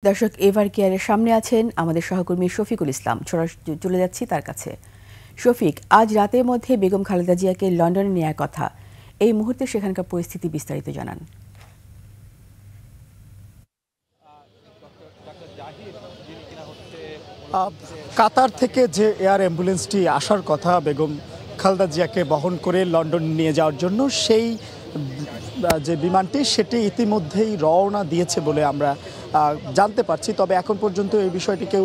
দর্শক এভার কেয়ারের সামনে আছেন আমাদের সহকর্মী শফিকুল ইসলাম। চলে যাচ্ছি তার কাছে। শফিক, আজ রাতের মধ্যে বেগম খালেদা জিয়াকে লন্ডনে নেওয়ার কথা, এই মুহূর্তে সেখানকার পরিস্থিতি বিস্তারিত জানান। কাতার থেকে যে এয়ার অ্যাম্বুলেন্সটি আসার কথা বেগম খালেদা জিয়াকে বহন করে লন্ডন নিয়ে যাওয়ার জন্য, সেই যে বিমানটি সেটি ইতিমধ্যেই রওনা দিয়েছে বলে আমরা জানতে পারছি। তবে এখন পর্যন্ত এই বিষয়টি কেউ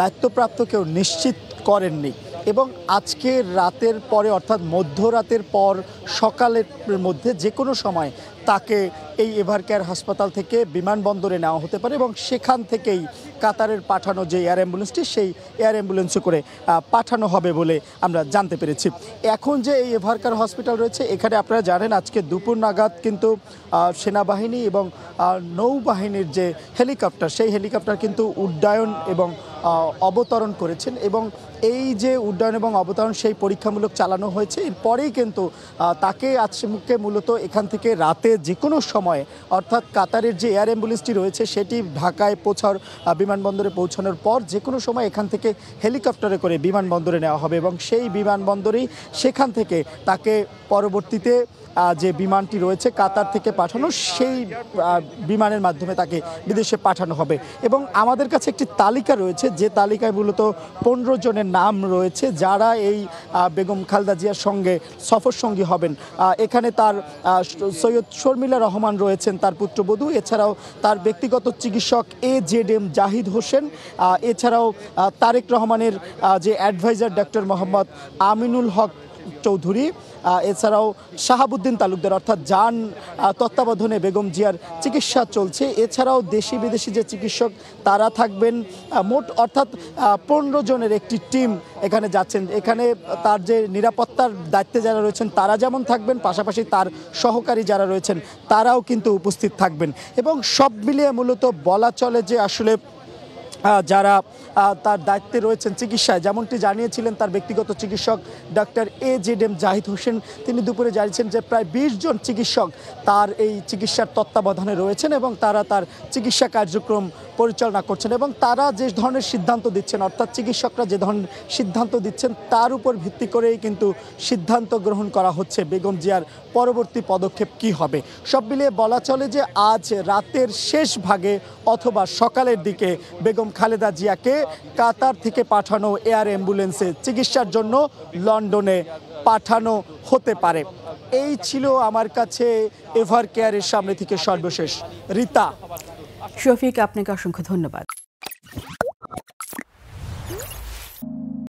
দায়িত্বপ্রাপ্ত কেউ নিশ্চিত করেননি। এবং আজকে রাতের পরে অর্থাৎ মধ্যরাতের পর সকালের মধ্যে যে কোনো সময় তাকে এই এভার কেয়ার হাসপাতাল থেকে বিমানবন্দরে নেওয়া হতে পারে এবং সেখান থেকেই কাতারের পাঠানো যে এয়ার অ্যাম্বুলেন্সটি সেই এয়ার অ্যাম্বুলেন্সে করে পাঠানো হবে বলে আমরা জানতে পেরেছি। এখন যে এই এভার কেয়ার হসপিটাল রয়েছে, এখানে আপনারা জানেন আজকে দুপুর নাগাদ কিন্তু সেনাবাহিনী এবং নৌবাহিনীর যে হেলিকপ্টার, সেই হেলিকপ্টার কিন্তু উড্ডয়ন এবং অবতরণ করেছেন এবং এই যে উড্ডয়ন এবং অবতরণ সেই পরীক্ষামূলক চালানো হয়েছে। এরপরেই কিন্তু তাকে আজকে মূলত এখান থেকে রাতে যে কোনো সময় অর্থাৎ কাতারের যে এয়ার অ্যাম্বুলেন্সটি রয়েছে সেটি ঢাকায় বিমানবন্দরে পৌঁছানোর পর যে কোনো সময় এখান থেকে হেলিকপ্টারে করে বিমানবন্দরে নেওয়া হবে এবং সেই বিমানবন্দরেই সেখান থেকে তাকে পরবর্তীতে যে বিমানটি রয়েছে কাতার থেকে পাঠানো, সেই বিমানের মাধ্যমে তাকে বিদেশে পাঠানো হবে। এবং আমাদের কাছে একটি তালিকা রয়েছে, যে তালিকায় মূলত 15 জনের নাম রয়েছে যারা এই বেগম খালেদা জিয়ার সঙ্গে সফরসঙ্গী হবেন। এখানে তার সৈয়দ শর্মিলা রহমান রয়েছেন, তার পুত্রবধূ, এছাড়াও তার ব্যক্তিগত চিকিৎসক AZM জাহিদ হোসেন, এছাড়াও তারেক রহমানের যে অ্যাডভাইজার ডক্টর মোহাম্মদ আমিনুল হক চৌধুরী, এছাড়াও শাহাবুদ্দিন তালুকদার, অর্থাৎ যান তত্ত্বাবধানে বেগম জিয়ার চিকিৎসা চলছে। এছাড়াও দেশি বিদেশি যে চিকিৎসক তারা থাকবেন। মোট অর্থাৎ 15 জনের একটি টিম এখানে যাচ্ছেন। এখানে তার যে নিরাপত্তার দায়িত্বে যারা রয়েছেন তারা যেমন থাকবেন, পাশাপাশি তার সহকারী যারা রয়েছেন তারাও কিন্তু উপস্থিত থাকবেন। এবং সব মিলিয়ে মূলত বলা চলে যে আসলে যারা তার দায়িত্বে রয়েছেন চিকিৎসায়, যেমনটি জানিয়েছিলেন তার ব্যক্তিগত চিকিৎসক ডক্টর AZM জাহিদ হোসেন, তিনি দুপুরে জানিয়েছেন যে প্রায় 20 জন চিকিৎসক তার এই চিকিৎসার তত্ত্বাবধানে রয়েছেন এবং তারা তার চিকিৎসা কার্যক্রম পরিচালনা করছেন এবং তারা যে ধরনের সিদ্ধান্ত দিচ্ছেন, অর্থাৎ চিকিৎসকরা যে ধরনের সিদ্ধান্ত দিচ্ছেন তার উপর ভিত্তি করেই কিন্তু সিদ্ধান্ত গ্রহণ করা হচ্ছে বেগম জিয়ার পরবর্তী পদক্ষেপ কি হবে। সব মিলিয়ে বলা চলে যে আজ রাতের শেষ ভাগে অথবা সকালের দিকে বেগম খালেদা জিয়াকে কাতার থেকে পাঠানো এয়ার অ্যাম্বুলেন্সে চিকিৎসার জন্য লন্ডনে পাঠানো হতে পারে। এই ছিল আমার কাছে এভার কেয়ারের সামনে থেকে সর্বশেষ। রিতা। শফিক, আপনাকে অসংখ্য ধন্যবাদ।